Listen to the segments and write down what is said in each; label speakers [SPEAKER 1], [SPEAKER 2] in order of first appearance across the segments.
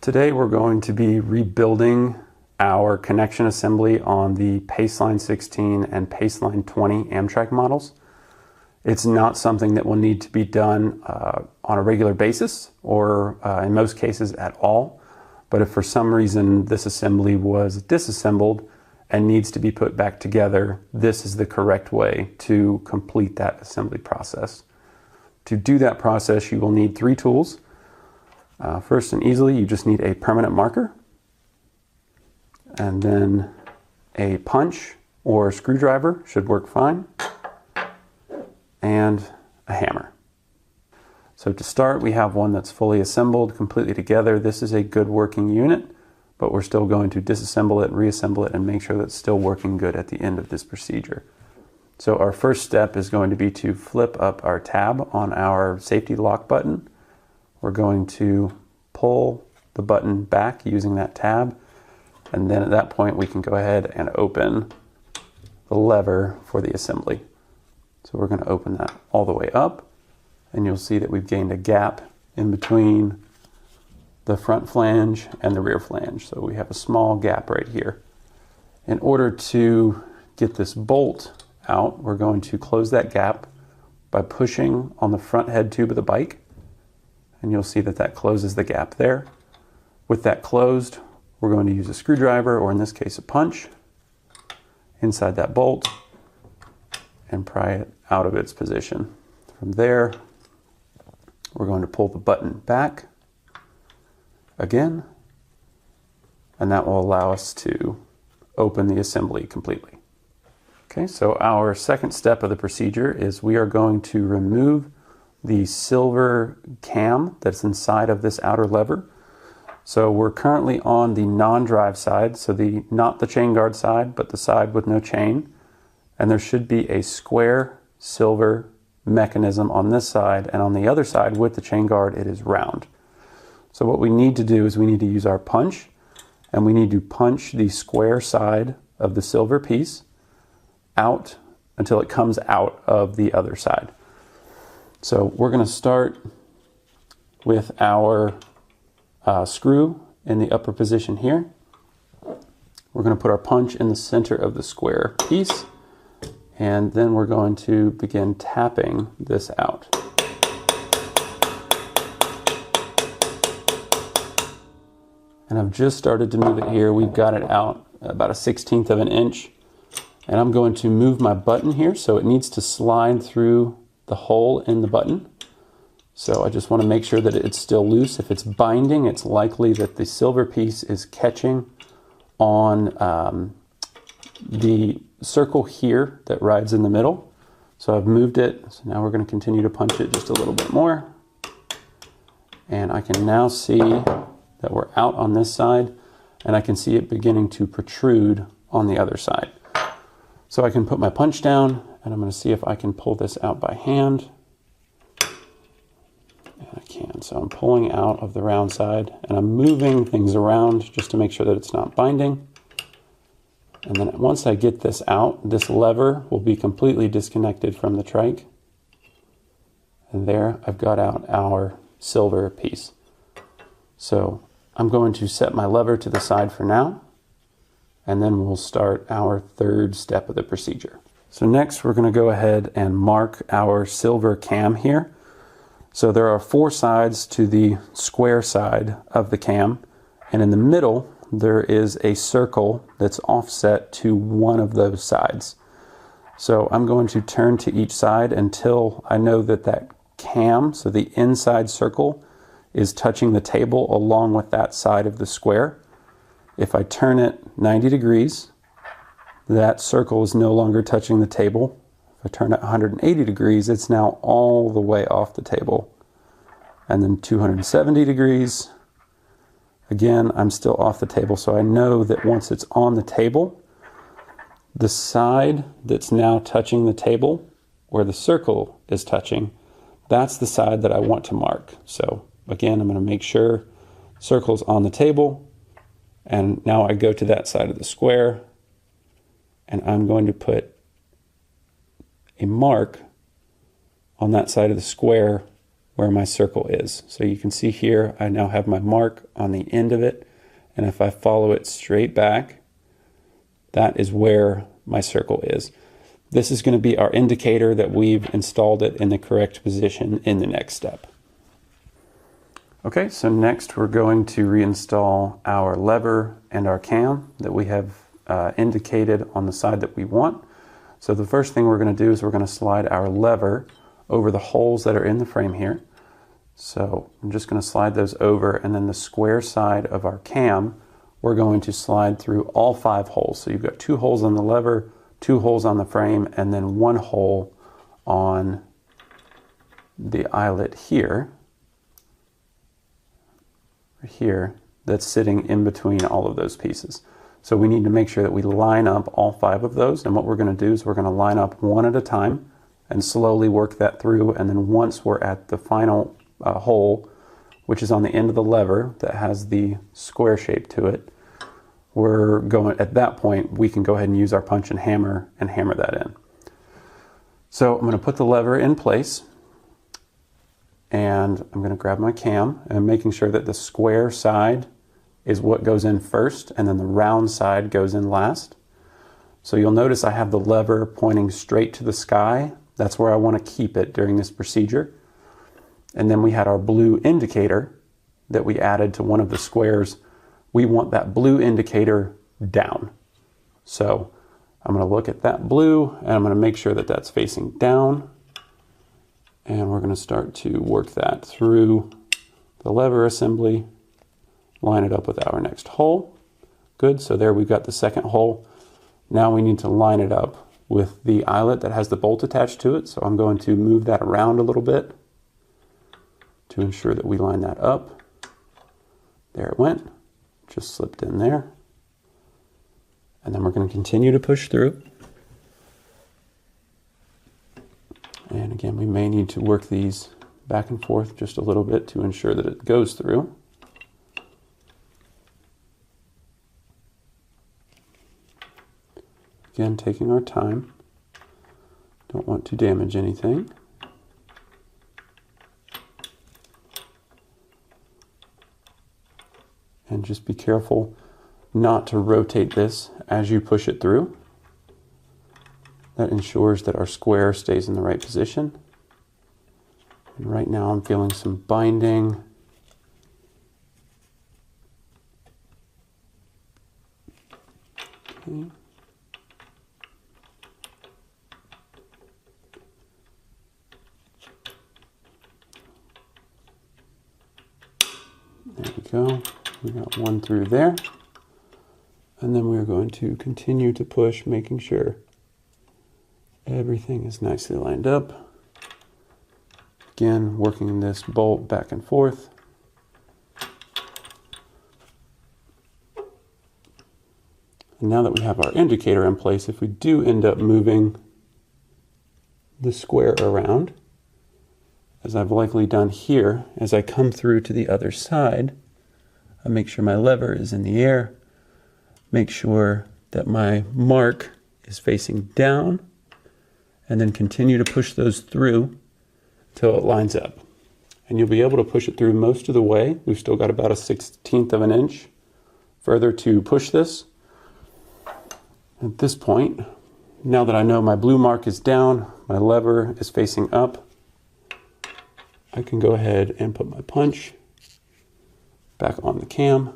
[SPEAKER 1] Today we're going to be rebuilding our connection assembly on the Paceline 16 and Paceline 20 Amtrak models. It's not something that will need to be done on a regular basis or in most cases at all. But if for some reason this assembly was disassembled and needs to be put back together, this is the correct way to complete that assembly process. To do that process, you will need three tools. First and easily, you just need a permanent marker, and then a punch or screwdriver should work fine, and a hammer. So to start, we have one that's fully assembled, completely together. This is a good working unit, but we're still going to disassemble it, reassemble it, and make sure that it's still working good at the end of this procedure. So our first step is going to be to flip up our tab on our safety lock button. We're going to pull the button back using that tab, and then at that point we can go ahead and open the lever for the assembly. So we're going to open that all the way up, and you'll see that we've gained a gap in between the front flange and the rear flange. So we have a small gap right here. In order to get this bolt out, we're going to close that gap by pushing on the front head tube of the bike, and you'll see that that closes the gap there. With that closed, we're going to use a screwdriver, or in this case a punch, inside that bolt and pry it out of its position. From there, we're going to pull the button back again, and that will allow us to open the assembly completely. Okay, so our second step of the procedure is we are going to remove the silver cam that's inside of this outer lever. So we're currently on the non-drive side, so not the chain guard side, but the side with no chain. And there should be a square silver mechanism on this side, and on the other side with the chain guard it is round. So what we need to do is we need to use our punch, and we need to punch the square side of the silver piece out until it comes out of the other side. So we're going to start with our screw in the upper position here. We're going to put our punch in the center of the square piece, and then we're going to begin tapping this out. And I've just started to move it here. We've got it out about 1/16 of an inch. And I'm going to move my button here, so it needs to slide through the hole in the button. So I just want to make sure that it's still loose. If it's binding, it's likely that the silver piece is catching on the circle here that rides in the middle. So I've moved it. So now we're going to continue to punch it just a little bit more. And I can now see that we're out on this side, and I can see it beginning to protrude on the other side. So I can put my punch down, and I'm going to see if I can pull this out by hand. And I can. So I'm pulling out of the round side, and I'm moving things around just to make sure that it's not binding. And then once I get this out, this lever will be completely disconnected from the trike. And there I've got out our silver piece. So I'm going to set my lever to the side for now, and then we'll start our third step of the procedure. So next we're going to go ahead and mark our silver cam here. So there are 4 sides to the square side of the cam, and in the middle there is a circle that's offset to one of those sides. So I'm going to turn to each side until I know that that cam, so the inside circle, is touching the table along with that side of the square. If I turn it 90 degrees, that circle is no longer touching the table. If I turn it 180 degrees, it's now all the way off the table. And then 270 degrees, again, I'm still off the table. So I know that once it's on the table, the side that's now touching the table, where the circle is touching, that's the side that I want to mark. So again, I'm going to make sure circle's on the table, and now I go to that side of the square, and I'm going to put a mark on that side of the square where my circle is. So you can see here, I now have my mark on the end of it, and if I follow it straight back, that is where my circle is. This is going to be our indicator that we've installed it in the correct position in the next step. Okay, so next we're going to reinstall our lever and our cam that we have indicated on the side that we want. So the first thing we're going to do is we're going to slide our lever over the holes that are in the frame here. So I'm just going to slide those over, and then the square side of our cam, we're going to slide through all 5 holes. So you've got 2 holes on the lever, 2 holes on the frame, and then 1 hole on the eyelet here, that's sitting in between all of those pieces. So we need to make sure that we line up all 5 of those, and what we're going to do is we're going to line up one at a time and slowly work that through, and then once we're at the final hole, which is on the end of the lever that has the square shape to it, we're going, at that point, we can go ahead and use our punch and hammer that in. So I'm going to put the lever in place, and I'm going to grab my cam, and I'm making sure that the square side is what goes in first, and then the round side goes in last. So you'll notice I have the lever pointing straight to the sky. That's where I want to keep it during this procedure. And then we had our blue indicator that we added to one of the squares. We want that blue indicator down. So I'm going to look at that blue, and I'm going to make sure that that's facing down. And we're going to start to work that through the lever assembly, line it up with our next hole. Good, so there we've got the second hole. Now we need to line it up with the eyelet that has the bolt attached to it. So I'm going to move that around a little bit to ensure that we line that up. There it went, just slipped in there. And then we're going to continue to push through. And again, we may need to work these back and forth just a little bit to ensure that it goes through. Again, taking our time. Don't want to damage anything. And just be careful not to rotate this as you push it through. That ensures that our square stays in the right position. And right now I'm feeling some binding. Okay. There we go. We got one through there. And then we're going to continue to push, making sure everything is nicely lined up. Again, working this bolt back and forth. And now that we have our indicator in place, if we do end up moving the square around, as I've likely done here, as I come through to the other side, I make sure my lever is in the air, make sure that my mark is facing down, and then continue to push those through till it lines up. And you'll be able to push it through most of the way. We've still got about a 1/16 of an inch further to push this. At this point, now that I know my blue mark is down, my lever is facing up, I can go ahead and put my punch back on the cam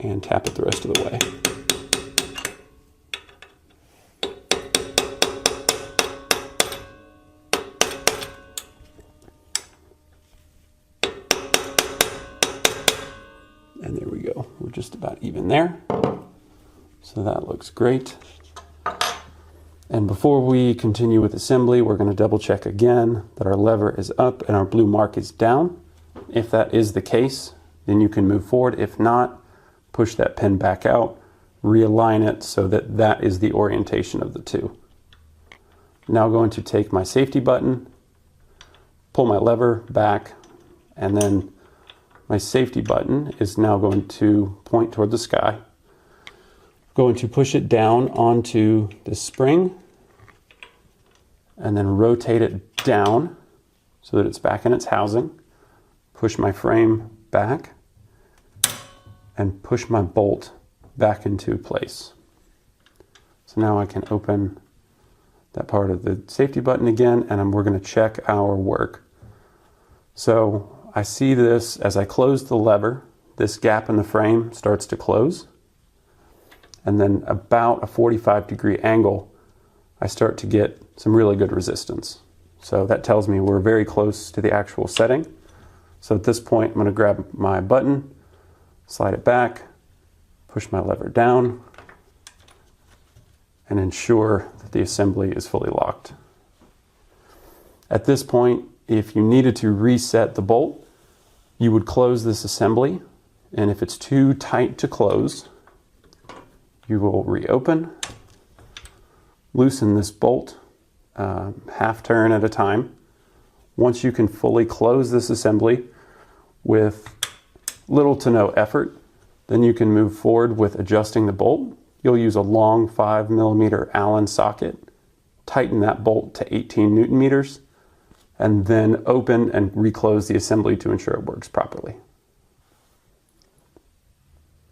[SPEAKER 1] and tap it the rest of the way. And there we go. We're just about even there. So that looks great. And before we continue with assembly, we're going to double check again that our lever is up and our blue mark is down. If that is the case, then you can move forward. If not, push that pin back out, realign it so that that is the orientation of the two. Now going to take my safety button, pull my lever back, and then my safety button is now going to point toward the sky. Going to push it down onto the spring and then rotate it down so that it's back in its housing, push my frame back, and push my bolt back into place. So now I can open that part of the safety button again, and we're going to check our work. So I see this as I close the lever, this gap in the frame starts to close, and then about a 45-degree angle, I start to get some really good resistance. So that tells me we're very close to the actual setting. So at this point, I'm going to grab my button, slide it back, push my lever down, and ensure that the assembly is fully locked. At this point, if you needed to reset the bolt, you would close this assembly, and if it's too tight to close, you will reopen, loosen this bolt, half turn at a time. Once you can fully close this assembly with little to no effort, then you can move forward with adjusting the bolt. You'll use a long 5mm Allen socket, tighten that bolt to 18 Newton meters, and then open and reclose the assembly to ensure it works properly.